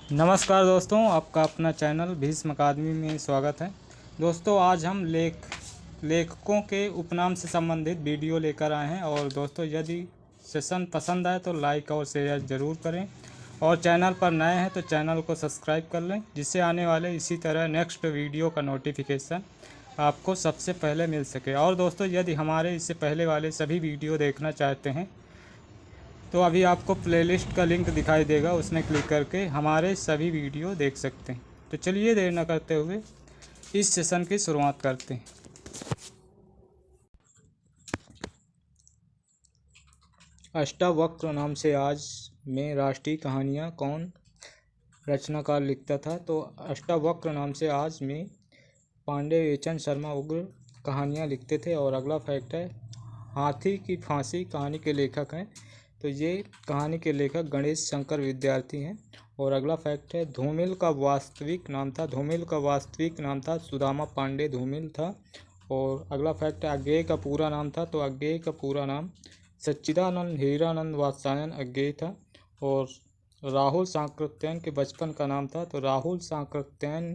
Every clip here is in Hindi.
नमस्कार दोस्तों, आपका अपना चैनल भीष्म अकादमी में स्वागत है। दोस्तों, आज हम लेखकों के उपनाम से संबंधित वीडियो लेकर आए हैं। और दोस्तों, यदि सेशन पसंद आए तो लाइक और शेयर ज़रूर करें, और चैनल पर नए हैं तो चैनल को सब्सक्राइब कर लें, जिससे आने वाले इसी तरह नेक्स्ट वीडियो का नोटिफिकेशन आपको सबसे पहले मिल सके। और दोस्तों, यदि हमारे इससे पहले वाले सभी वीडियो देखना चाहते हैं तो अभी आपको प्लेलिस्ट का लिंक दिखाई देगा, उसमें क्लिक करके हमारे सभी वीडियो देख सकते हैं। तो चलिए देर न करते हुए इस सेशन की शुरुआत करते हैं। अष्टावक्र नाम से आज में राष्ट्रीय कहानियाँ कौन रचनाकार लिखता था? तो अष्टावक्र नाम से आज में पांडे एचएन शर्मा उग्र कहानियाँ लिखते थे। और अगला फैक्ट है, हाथी की फांसी कहानी के लेखक हैं, तो ये कहानी के लेखक गणेश शंकर विद्यार्थी हैं। और अगला फैक्ट है, धूमिल का वास्तविक नाम था सुदामा पांडे धूमिल था। और अगला फैक्ट है, अज्ञेय का पूरा नाम था, तो अज्ञेय का पूरा नाम सच्चिदानंद हीरानंद वात्स्यायन अज्ञेय था। और राहुल सांकृत्यायन के बचपन का नाम था, तो राहुल सांकृत्यायन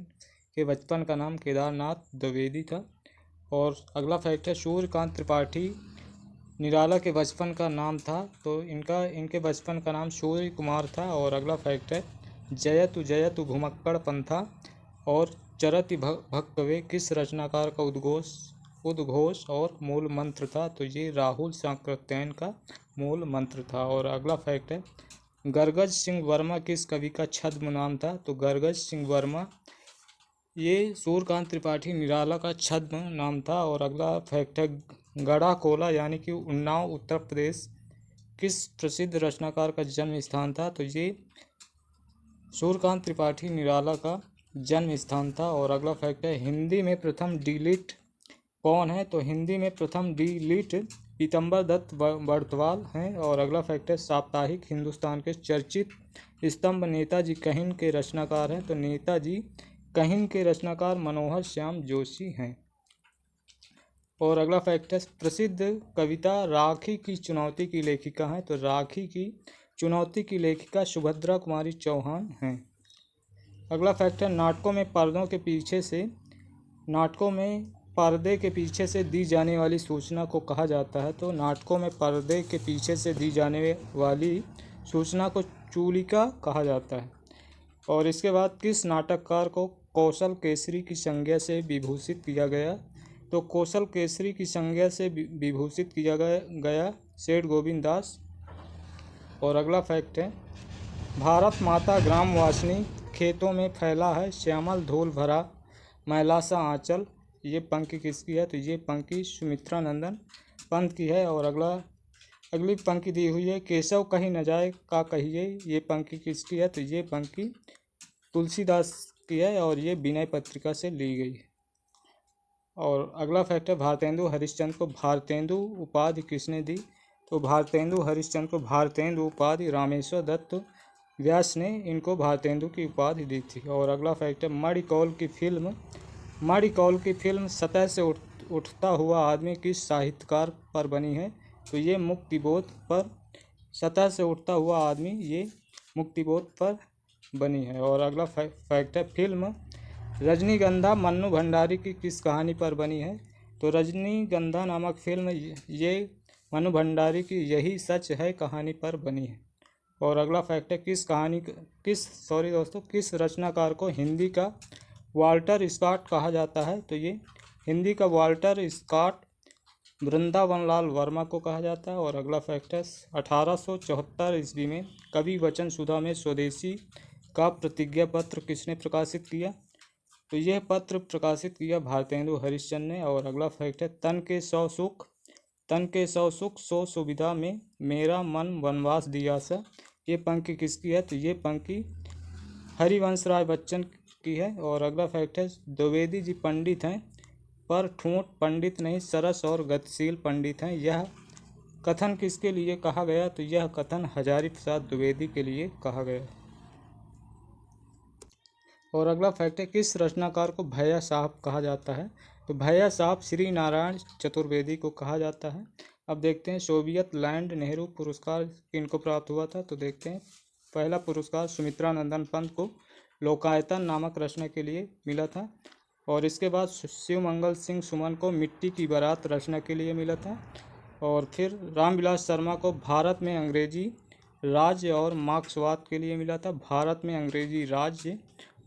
के बचपन का नाम केदारनाथ द्विवेदी था। और अगला फैक्ट है, सूर्यकांत त्रिपाठी निराला के बचपन का नाम था, तो इनके बचपन का नाम सूर्य कुमार था। और अगला फैक्ट है, जयतु जयतु घुमक्कड़ पंथा और चरति भक्तवे किस रचनाकार का उद्घोष और मूल मंत्र था? तो ये राहुल सांकृत्यायन का मूल मंत्र था। और अगला फैक्ट है, गरगज सिंह वर्मा किस कवि का छद्म नाम था? तो गरगज सिंह वर्मा ये सूर्यकांत त्रिपाठी निराला का छद्म नाम था। और अगला फैक्ट है, गढ़ा कोला यानी कि उन्नाव उत्तर प्रदेश किस प्रसिद्ध रचनाकार का जन्म स्थान था? तो ये सूर्यकांत त्रिपाठी निराला का जन्म स्थान था। और अगला फैक्ट है, हिंदी में प्रथम डीलिट कौन है? तो हिंदी में प्रथम डीलिट पीतम्बर दत्त बड़तवाल हैं। और अगला फैक्ट है, साप्ताहिक हिंदुस्तान के चर्चित स्तंभ नेताजी कहिन के रचनाकार हैं, तो नेताजी कहिन के रचनाकार मनोहर श्याम जोशी हैं। और अगला फैक्ट है, प्रसिद्ध कविता राखी की चुनौती की लेखिका हैं, तो राखी की चुनौती की लेखिका सुभद्रा कुमारी चौहान हैं। अगला फैक्ट है, नाटकों में पर्दे के पीछे से दी जाने वाली सूचना को कहा जाता है? तो नाटकों में पर्दे के पीछे से दी जाने वाली सूचना को चूलिका कहा जाता है। और इसके बाद किस नाटककार को कौशल केसरी की संज्ञा से विभूषित किया गया? तो कौशल केसरी की संज्ञा से विभूषित किया गया सेठ गोविंद दास। और अगला फैक्ट है, भारत माता ग्राम वासिनी खेतों में फैला है श्यामल धूल भरा मैलासा आंचल, ये पंक्ति किसकी है? तो ये पंक्ति सुमित्रा नंदन पंत की है। और अगली पंक्ति दी हुई है, केशव कहीं न जाए का कहिए, ये पंक्ति किसकी है? तो ये पंक्ति तुलसीदास की है, और ये विनय पत्रिका से ली गई है। और अगला फैक्ट है, भारतेंदु हरिश्चंद्र को भारतेंदु उपाधि किसने दी? तो भारतेंदु हरिश्चंद्र को भारतेंदु उपाधि रामेश्वर दत्त व्यास ने इनको भारतेंदु की उपाधि दी थी। और अगला फैक्ट है, मणिकौल की फिल्म सतह से उठता हुआ आदमी किस साहित्यकार पर बनी है? तो ये मुक्तिबोध पर, सतह से उठता हुआ आदमी ये मुक्तिबोध पर बनी है। और अगला फैक्ट है, फिल्म रजनीगंधा मन्नू भंडारी की किस कहानी पर बनी है? तो रजनीगंधा नामक फिल्म ये मन्नू भंडारी की यही सच है कहानी पर बनी है। और अगला फैक्ट है, किस रचनाकार को हिंदी का वाल्टर स्कॉट कहा जाता है? तो ये हिंदी का वाल्टर स्कॉट वृंदावनलाल वर्मा को कहा जाता है। और अगला फैक्ट है, 1874 ईस्वी में कवि वचन सुधा में स्वदेशी का प्रतिज्ञा पत्र किसने प्रकाशित किया? तो यह पत्र प्रकाशित किया भारतेंदु हरिश्चंद्र ने। और अगला फैक्ट है, तन के सौ सुख सो सुविधा में मेरा मन वनवास दिया सा, ये पंक्ति किसकी है? तो ये पंक्ति हरिवंश राय बच्चन की है। और अगला फैक्ट है, द्विवेदी जी पंडित हैं पर ठूंठ पंडित नहीं, सरस और गतिशील पंडित हैं, यह कथन किसके लिए कहा गया? तो यह कथन हजारी प्रसाद द्विवेदी के लिए कहा गया। और अगला फैक्ट है, किस रचनाकार को भैया साहब कहा जाता है? तो भैया साहब श्री नारायण चतुर्वेदी को कहा जाता है। अब देखते हैं, सोवियत लैंड नेहरू पुरस्कार किनको प्राप्त हुआ था? तो देखते हैं, पहला पुरस्कार सुमित्रा नंदन पंत को लोकायतन नामक रचना के लिए मिला था। और इसके बाद शिवमंगल सिंह सुमन को मिट्टी की बारात रचना के लिए मिला था। और फिर रामविलास शर्मा को भारत में अंग्रेजी राज्य और मार्क्सवाद के लिए मिला था। भारत में अंग्रेजी राज्य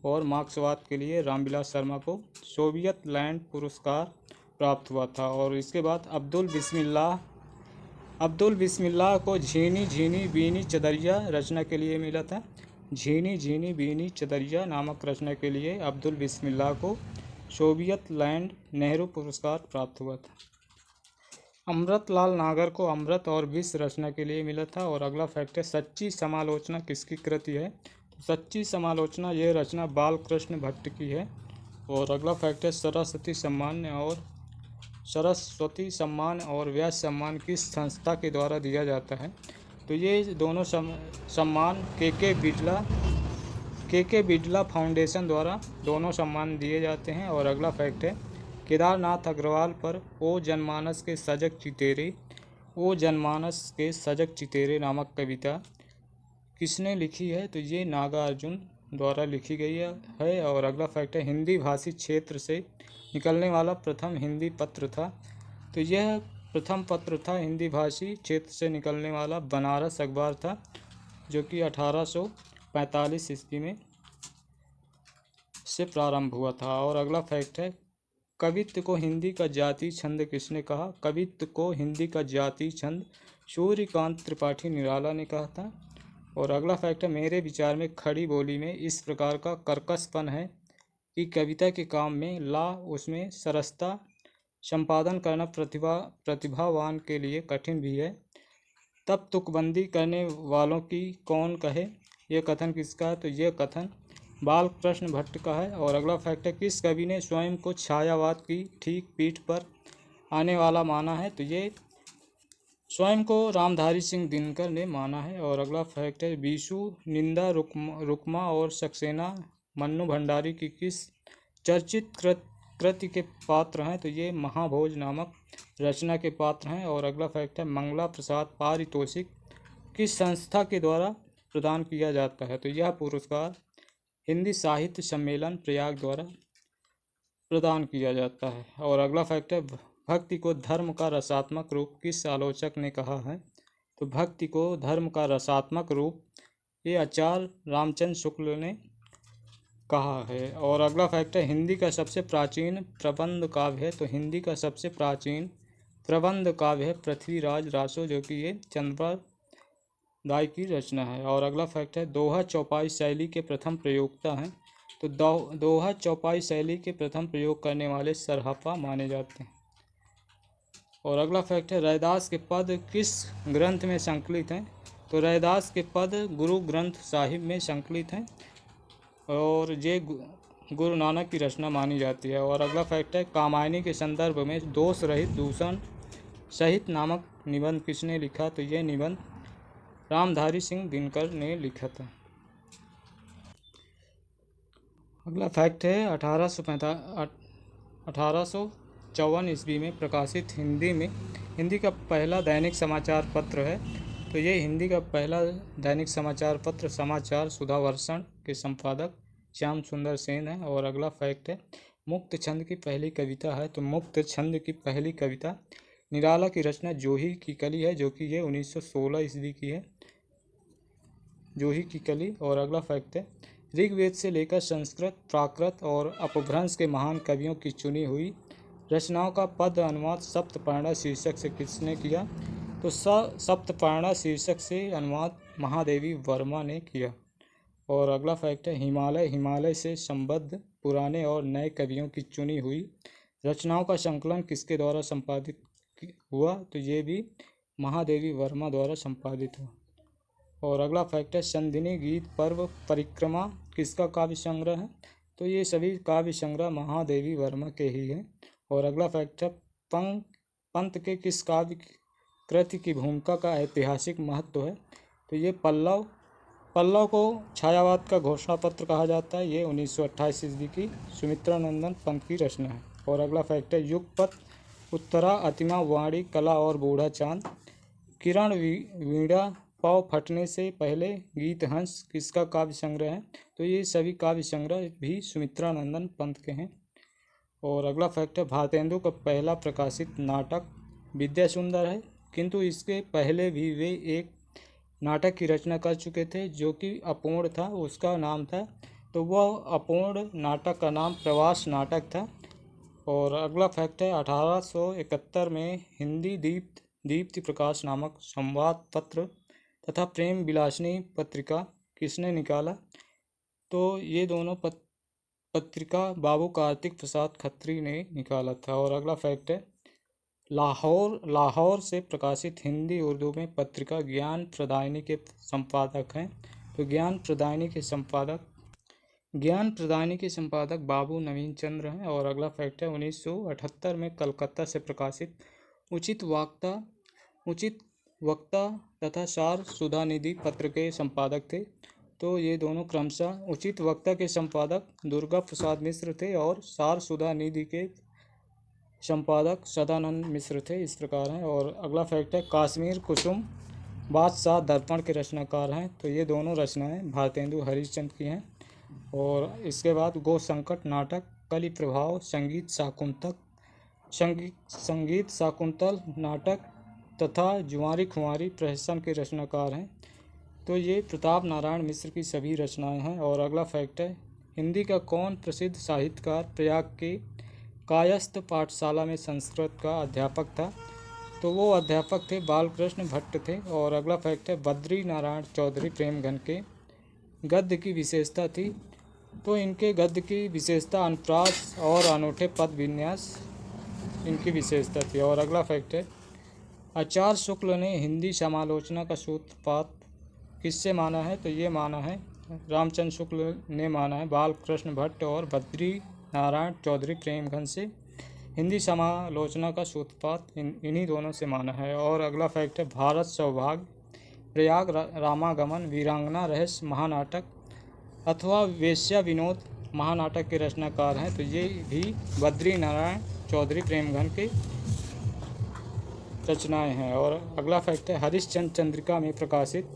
और मार्क्सवाद के लिए रामविलास शर्मा को सोवियत लैंड पुरस्कार प्राप्त हुआ था। और इसके बाद अब्दुल बिस्मिल्लाह को झीनी झीनी बीनी चदरिया रचना के लिए मिला था। झीनी झीनी बीनी चदरिया नामक रचना के लिए अब्दुल बिस्मिल्लाह को सोवियत लैंड नेहरू पुरस्कार प्राप्त हुआ था। अमृतलाल नागर को अमृत और विष रचना के लिए मिला था। और अगला फैक्ट है, सच्ची समालोचना किसकी कृति है? तो सच्ची समालोचना यह रचना बालकृष्ण भट्ट की है। और अगला फैक्ट है, सरस्वती सम्मान और व्यास सम्मान किस संस्था के द्वारा दिया जाता है? तो ये दोनों सम्मान के बिड़ला फाउंडेशन द्वारा दोनों सम्मान दिए जाते हैं। और अगला फैक्ट है, केदारनाथ अग्रवाल पर ओ जनमानस के सजग चितेरे नामक कविता किसने लिखी है? तो ये नागार्जुन द्वारा लिखी गई है। और अगला फैक्ट है, हिंदी भाषी क्षेत्र से निकलने वाला प्रथम हिंदी पत्र था। तो यह प्रथम पत्र था हिंदी भाषी क्षेत्र से निकलने वाला बनारस अखबार था, जो कि 1845 ईस्वी में से प्रारंभ हुआ था। और अगला फैक्ट है, कवित्व को हिंदी का जाति छंद किसने कहा? कवित्व को हिंदी का जाति छंद सूर्यकांत त्रिपाठी निराला ने कहा था। और अगला फैक्ट है, मेरे विचार में खड़ी बोली में इस प्रकार का कर्कशपन है कि कविता के काम में ला उसमें सरसता संपादन करना प्रतिभावान के लिए कठिन भी है। तब तुकबंदी करने वालों की कौन कहे? यह कथन किसका है? तो यह कथन बालकृष्ण भट्ट का है। और अगला फैक्ट है, किस कवि ने स्वयं को छायावाद की ठीक पीठ पर आने वाला माना है? तो ये स्वयं को रामधारी सिंह दिनकर ने माना है। और अगला फैक्ट है, बीसू निंदा रुक्मा और सक्सेना मन्नू भंडारी की किस चर्चित कृति के पात्र हैं? तो ये महाभोज नामक रचना के पात्र हैं। और अगला फैक्ट है, मंगला प्रसाद पारितोषिक किस संस्था के द्वारा प्रदान किया जाता है? तो यह पुरस्कार हिंदी साहित्य सम्मेलन प्रयाग द्वारा प्रदान किया जाता है। और अगला फैक्ट है, भक्ति को धर्म का रसात्मक रूप किस आलोचक ने कहा है? तो भक्ति को धर्म का रसात्मक रूप ये आचार्य रामचंद्र शुक्ल ने कहा है। और अगला फैक्ट है, हिंदी का सबसे प्राचीन प्रबंध काव्य है। तो हिंदी का सबसे प्राचीन प्रबंध काव्य है पृथ्वीराज रासो, जो कि ये चंद्रपाल दाई की रचना है। और अगला फैक्ट है, दोहा चौपाई शैली के प्रथम प्रयोक्ता हैं। तो दोहा चौपाई शैली के प्रथम प्रयोग करने वाले सरहपा माने जाते हैं। और अगला फैक्ट है, रैदास के पद किस ग्रंथ में संकलित हैं? तो रैदास के पद गुरु ग्रंथ साहिब में संकलित हैं। और ये गुरु नानक की रचना मानी जाती है। और अगला फैक्ट है, कामायनी के संदर्भ में दोष रहित दूषण सहित नामक निबंध किसने लिखा? तो यह निबंध रामधारी सिंह दिनकर ने लिखा था। अगला फैक्ट है, 1854 ईस्वी में प्रकाशित हिंदी का पहला दैनिक समाचार पत्र है। तो ये हिंदी का पहला दैनिक समाचार पत्र समाचार सुधावर्षण के संपादक श्याम सुंदर सेन है। और अगला फैक्ट है, मुक्त छंद की पहली कविता है। तो मुक्त छंद की पहली कविता निराला की रचना जोही की कली है, जो कि ये 1916 ईस्वी की है, जोही की कली। और अगला फैक्ट है, ऋग्वेद से लेकर संस्कृत, प्राकृत और अपभ्रंश के महान कवियों की चुनी हुई रचनाओं का पद अनुवाद सप्तपर्णा शीर्षक से किसने किया? तो सप्तपर्णा शीर्षक से अनुवाद महादेवी वर्मा ने किया। और अगला फैक्ट है, हिमालय से संबद्ध पुराने और नए कवियों की चुनी हुई रचनाओं का संकलन किसके द्वारा संपादित हुआ? तो ये भी महादेवी वर्मा द्वारा संपादित हुआ। और अगला फैक्ट है, संधिनी गीत पर्व परिक्रमा किसका काव्य संग्रह है? तो ये सभी काव्य संग्रह महादेवी वर्मा के ही हैं। और अगला फैक्ट है, पंत के किस काव्य कृति की भूमिका का ऐतिहासिक महत्व है? तो ये पल्लव को छायावाद का घोषणा पत्र कहा जाता है। ये 1928 ईस्वी की सुमित्रा नंदन पंत की रचना है। और अगला फैक्ट है, युगपत, उत्तरा, अतिमा, वाणी, कला और बूढ़ा चांद, किरण, वीणा, पाँव फटने से पहले, गीत हंस किसका काव्य संग्रह है? तो ये सभी काव्य संग्रह भी सुमित्रा नंदन पंत के हैं। और अगला फैक्ट है, भारतेंदु का पहला प्रकाशित नाटक विद्या सुंदर है, किंतु इसके पहले भी वे एक नाटक की रचना कर चुके थे जो कि अपूर्ण था, उसका नाम था, तो वह अपूर्ण नाटक का नाम प्रवास नाटक था। और अगला फैक्ट है, 1871 में हिंदी दीप्ति प्रकाश नामक संवाद पत्र तथा प्रेम विलासिनी पत्रिका किसने निकाला? तो ये दोनों पत्रिका बाबू कार्तिक प्रसाद खत्री ने निकाला था। और अगला फैक्ट है, लाहौर से प्रकाशित हिंदी उर्दू में पत्रिका ज्ञान प्रदायिनी के संपादक हैं। तो ज्ञान प्रदायिनी के संपादक बाबू नवीन चंद्र हैं। और अगला फैक्ट है, 1978 में कलकत्ता से प्रकाशित उचित वक्ता तथा सार सुधा निधि पत्र के संपादक थे। तो ये दोनों क्रमशः उचित वक्ता के संपादक दुर्गा प्रसाद मिश्र थे और सार सुधा निधि के संपादक सदानंद मिश्र थे। इस प्रकार हैं। और अगला फैक्ट है, कश्मीर कुसुम बादशाह दर्पण के रचनाकार हैं। तो ये दोनों रचनाएं भारतेंदु हरिश्चंद्र की हैं। और इसके बाद गो संकट नाटक, कलि प्रभाव, संगीत शाकुंतल नाटक तथा जुआरी खुआरी प्रहसन के रचनाकार हैं। तो ये प्रताप नारायण मिश्र की सभी रचनाएं हैं। और अगला फैक्ट है, हिंदी का कौन प्रसिद्ध साहित्यकार प्रयाग के कायस्थ पाठशाला में संस्कृत का अध्यापक था? तो वो अध्यापक थे बालकृष्ण भट्ट थे। और अगला फैक्ट है, बद्री नारायण चौधरी प्रेमघन के गद्य की विशेषता थी। तो इनके गद्य की विशेषता अनुप्रास और अनूठे पद विन्यास इनकी विशेषता थी। और अगला फैक्ट है, आचार्य शुक्ल ने हिंदी समालोचना का सूत्रपात किससे माना है? तो ये माना है, रामचंद्र शुक्ल ने माना है बालकृष्ण भट्ट और बद्री नारायण चौधरी प्रेमघन से हिंदी समालोचना का सूत्रपात इन्हीं दोनों से माना है। और अगला फैक्ट है, भारत सौभाग्य, प्रयाग रामागमन, वीरांगना रहस्य महानाटक अथवा वेश्या विनोद महानाटक के रचनाकार हैं। तो ये भी बद्री नारायण चौधरी प्रेमघन के रचनाएं हैं। और अगला फैक्ट है, हरिश्चंद्र चंद्रिका में प्रकाशित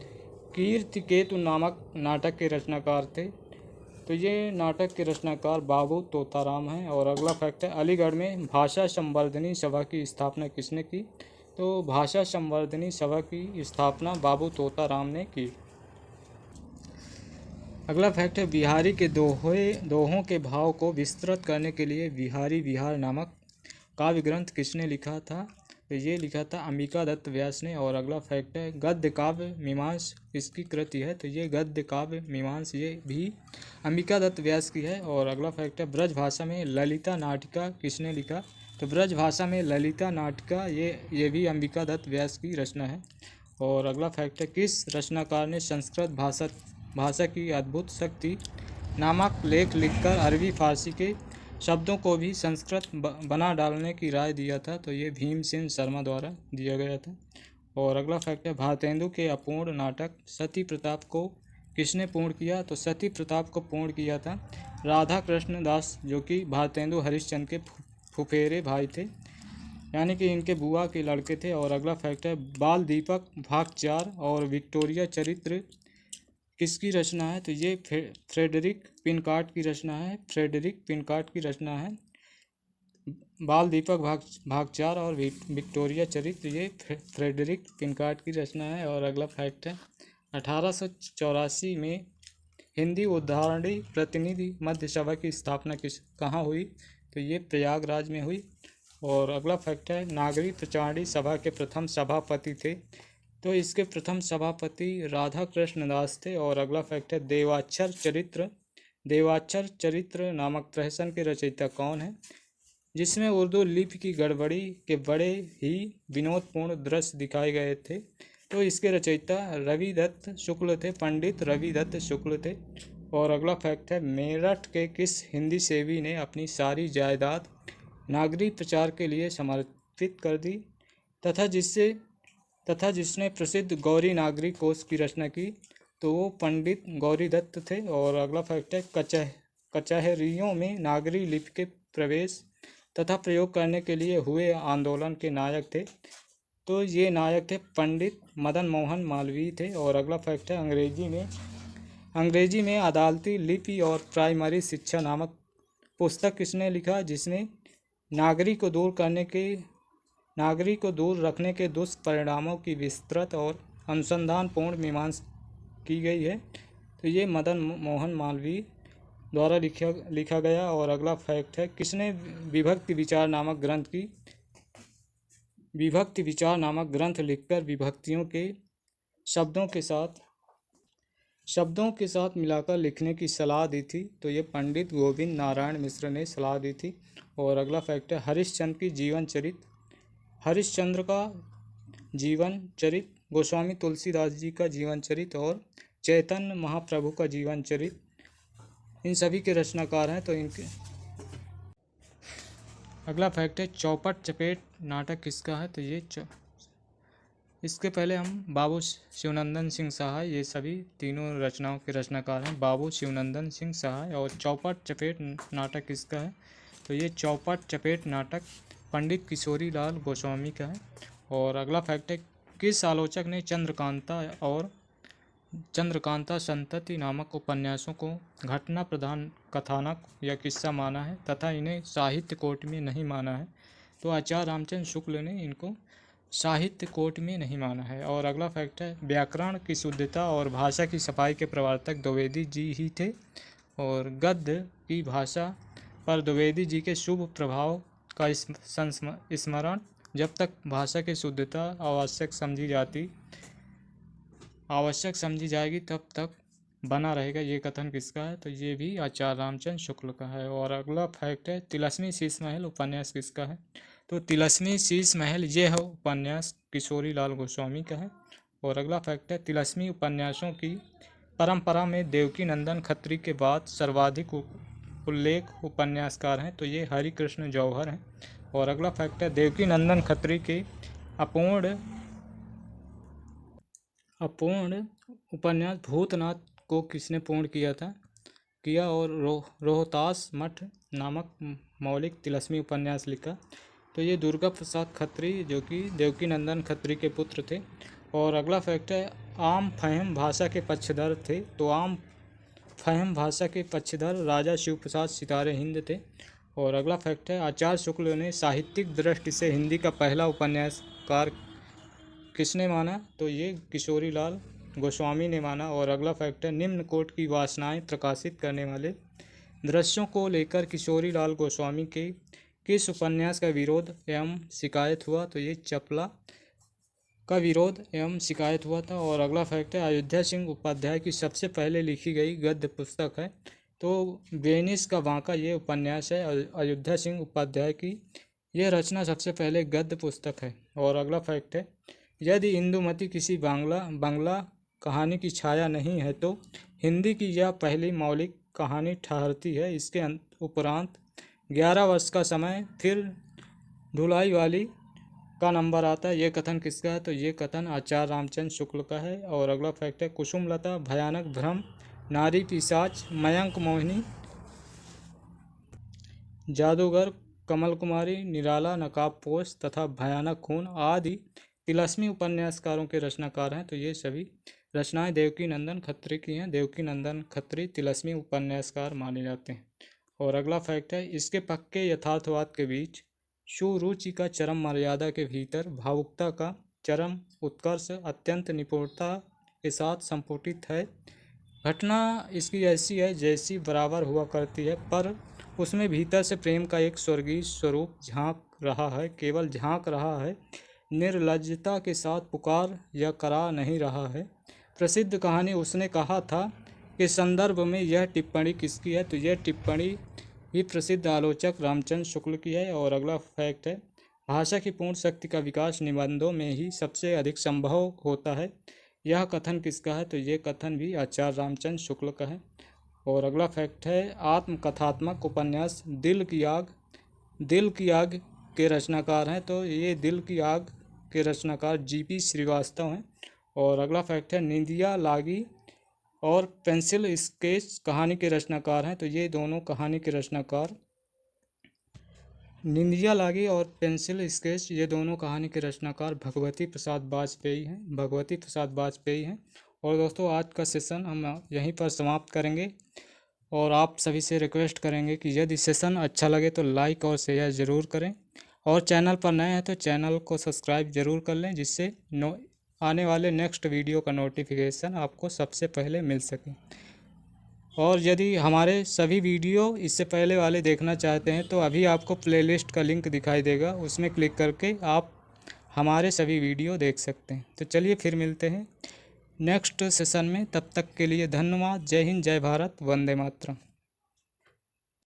कीर्तिकेतु नामक नाटक के रचनाकार थे। तो ये नाटक के रचनाकार बाबू तोताराम हैं। और अगला फैक्ट है, अलीगढ़ में भाषा संवर्धनी सभा की स्थापना किसने की? तो भाषा संवर्धनी सभा की स्थापना बाबू तोताराम ने की। अगला फैक्ट है, बिहारी के दोहों के भाव को विस्तृत करने के लिए बिहारी विहार नामक काव्य ग्रंथ किसने लिखा था? तो ये लिखा था अंबिका दत्त व्यास ने। और अगला फैक्ट है, गद्य काव्य मीमांस किसकी कृति है? तो ये गद्य काव्य मीमांस ये भी अंबिका दत्त व्यास की है। और अगला फैक्ट है, ब्रज भाषा में ललिता नाटिका किसने लिखा? तो ब्रज भाषा में ललिता नाटिका ये भी अंबिका दत्त व्यास की रचना है। और अगला फैक्ट है, किस रचनाकार ने संस्कृत भाषा की अद्भुत शक्ति नामक लेख लिखकर अरबी फारसी के शब्दों को भी संस्कृत बना डालने की राय दिया था? तो ये भीमसेन शर्मा द्वारा दिया गया था। और अगला फैक्ट है, भारतेंदु के अपूर्ण नाटक सती प्रताप को किसने पूर्ण किया? तो सती प्रताप को पूर्ण किया था राधा कृष्ण दास, जो कि भारतेंदु हरिश्चंद्र के फुफेरे भाई थे, यानी कि इनके बुआ के लड़के थे। और अगला फैक्ट है, बाल दीपक भाग 4 और विक्टोरिया चरित्र किसकी रचना है? तो ये फ्रेडरिक पिनकार्ट की रचना है। बाल दीपक भाग 4 और विक्टोरिया चरित्र ये फ्रेडरिक पिनकार्ट की रचना है। और अगला फैक्ट है, 1884 में हिंदी उद्धारणी प्रतिनिधि मध्य सभा की स्थापना कहाँ हुई? तो ये प्रयागराज में हुई। और अगला फैक्ट है, नागरी प्रचारणी सभा के प्रथम सभापति थे। तो इसके प्रथम सभापति राधा कृष्ण दास थे। और अगला फैक्ट है, देवाक्षर चरित्र नामक प्रहसन के रचयिता कौन है, जिसमें उर्दू लिपि की गड़बड़ी के बड़े ही विनोदपूर्ण दृश्य दिखाए गए थे? तो इसके रचयिता रविदत्त शुक्ल थे, पंडित रविदत्त शुक्ल थे। और अगला फैक्ट है, मेरठ के किस हिंदी सेवी ने अपनी सारी जायदाद नागरिक प्रचार के लिए समर्पित कर दी तथा जिसने प्रसिद्ध गौरी नागरी कोश की रचना की? तो वो पंडित गौरी दत्त थे। और अगला फैक्ट है, कचहरियों में नागरी लिपि के प्रवेश तथा प्रयोग करने के लिए हुए आंदोलन के नायक थे? तो ये नायक थे पंडित मदन मोहन मालवीय थे। और अगला फैक्ट है अंग्रेजी में अदालती लिपि और प्राइमरी शिक्षा नामक पुस्तक किसने लिखा, जिसने नागरिक को दूर रखने के दुष्परिणामों की विस्तृत और अनुसंधानपूर्ण मीमांसा की गई है। तो ये मदन मोहन मालवीय द्वारा लिखा गया। और अगला फैक्ट है किसने विभक्ति विचार नामक ग्रंथ लिखकर विभक्तियों के शब्दों के साथ मिलाकर लिखने की सलाह दी थी। तो ये पंडित गोविंद नारायण मिश्र ने सलाह दी थी। और अगला फैक्ट है हरिश्चंद्र का जीवन चरित, गोस्वामी तुलसीदास जी का जीवन चरित और चैतन्य महाप्रभु का जीवन चरित, इन सभी के रचनाकार हैं। तो इनके अगला फैक्ट है चौपट चपेट नाटक किसका है। तो ये इसके पहले हम बाबू शिवनंदन सिंह सहाय, ये सभी तीनों रचनाओं के रचनाकार हैं, बाबू शिवनंदन सिंह सहाय। और चौपट चपेट नाटक किसका है। तो ये चौपट चपेट नाटक पंडित किशोरी लाल गोस्वामी का है। और अगला फैक्ट है किस आलोचक ने चंद्रकांता संतति नामक उपन्यासों को घटना प्रधान कथानक या किस्सा माना है तथा इन्हें साहित्य कोटि में नहीं माना है। तो आचार्य रामचंद्र शुक्ल ने इनको साहित्य कोटि में नहीं माना है। और अगला फैक्ट है व्याकरण की शुद्धता और भाषा की सफाई के प्रवर्तक द्विवेदी जी ही थे। और गद्य की भाषा पर द्विवेदी जी के शुभ प्रभाव का स्मरण जब तक भाषा की शुद्धता आवश्यक समझी जाएगी तब तक बना रहेगा। ये कथन किसका है। तो ये भी आचार्य रामचंद्र शुक्ल का है। और अगला फैक्ट है तिलस्मी शीश महल उपन्यास किसका है। तो तिलस्मी शीश महल ये है उपन्यास किशोरी लाल गोस्वामी का है। और अगला फैक्ट है तिलस्मी उपन्यासों की परंपरा में देवकी नंदन खत्री के बाद सर्वाधिक उल्लेख उपन्यासकार हैं। तो ये हरिकृष्ण जौहर हैं। और अगला फैक्ट है देवकी नंदन खत्री के अपूर्ण उपन्यास भूतनाथ को किसने पूर्ण किया और रोहतास मठ नामक मौलिक तिलस्मी उपन्यास लिखा। तो ये दुर्गा प्रसाद खत्री जो कि देवकी नंदन खत्री के पुत्र थे। और अगला फैक्ट है आम फहम भाषा के पक्षधर थे। तो आम फहम भाषा के पक्षधर राजा शिव प्रसाद सितारे हिंद थे। और अगला फैक्ट है आचार्य शुक्ल ने साहित्यिक दृष्टि से हिंदी का पहला उपन्यासकार किसने माना। तो ये किशोरी लाल गोस्वामी ने माना। और अगला फैक्ट है निम्न कोट की वासनाएं प्रकाशित करने वाले दृश्यों को लेकर किशोरी लाल गोस्वामी के किस उपन्यास का विरोध एवं शिकायत हुआ। तो ये चपला का विरोध एवं शिकायत हुआ था। और अगला फैक्ट है अयोध्या सिंह उपाध्याय की सबसे पहले लिखी गई गद्य पुस्तक है। तो वेनिस का बांका ये उपन्यास है अयोध्या सिंह उपाध्याय की यह रचना सबसे पहले गद्य पुस्तक है। और अगला फैक्ट है यदि इंदुमती किसी बांग्ला कहानी की छाया नहीं है तो हिंदी की यह पहली मौलिक कहानी ठहरती है। इसके उपरांत 11 वर्ष का समय फिर ढुलाई वाली का नंबर आता है। ये कथन किसका है। तो ये कथन आचार्य रामचंद्र शुक्ल का है। और अगला फैक्ट है कुसुमलता, भयानक भ्रम, नारी पिशाच, मयंक मोहिनी, जादूगर, कमल कुमारी, निराला, नकाबपोश तथा भयानक खून आदि तिलस्मी उपन्यासकारों के रचनाकार हैं। तो ये सभी रचनाएं देवकी नंदन खत्री की हैं। देवकी नंदन खत्री तिलस्मी उपन्यासकार माने जाते हैं। और अगला फैक्ट है इसके पक्के यथार्थवाद के बीच सुरुचि का चरम मर्यादा के भीतर भावुकता का चरम उत्कर्ष अत्यंत निपुणता के साथ संपुटित है। घटना इसकी ऐसी है जैसी बराबर हुआ करती है पर उसमें भीतर से प्रेम का एक स्वर्गीय स्वरूप झांक रहा है, केवल झांक रहा है, निर्लज्जता के साथ पुकार या करा नहीं रहा है। प्रसिद्ध कहानी उसने कहा था के संदर्भ में यह टिप्पणी किसकी है। तो यह टिप्पणी भी प्रसिद्ध आलोचक रामचंद्र शुक्ल की है। और अगला फैक्ट है भाषा की पूर्ण शक्ति का विकास निबंधों में ही सबसे अधिक संभव होता है। यह कथन किसका है। तो ये कथन भी आचार्य रामचंद्र शुक्ल का है। और अगला फैक्ट है आत्मकथात्मक उपन्यास दिल की आग के रचनाकार हैं। तो ये दिल की आग के रचनाकार जीपी श्रीवास्तव हैं। और अगला फैक्ट है निंदिया लागी और पेंसिल स्केच कहानी के रचनाकार हैं। तो ये दोनों कहानी के रचनाकार निंदिया लागी और पेंसिल स्केच ये दोनों कहानी के रचनाकार भगवती प्रसाद वाजपेयी हैं। और दोस्तों आज का सेशन हम यहीं पर समाप्त करेंगे और आप सभी से रिक्वेस्ट करेंगे कि यदि सेशन अच्छा लगे तो लाइक और शेयर ज़रूर करें और चैनल पर नए हैं तो चैनल को सब्सक्राइब ज़रूर कर लें, जिससे आने वाले नेक्स्ट वीडियो का नोटिफिकेशन आपको सबसे पहले मिल सके। और यदि हमारे सभी वीडियो इससे पहले वाले देखना चाहते हैं तो अभी आपको प्लेलिस्ट का लिंक दिखाई देगा, उसमें क्लिक करके आप हमारे सभी वीडियो देख सकते हैं। तो चलिए फिर मिलते हैं नेक्स्ट सेशन में, तब तक के लिए धन्यवाद। जय हिंद, जय भारत, वंदे मातरम।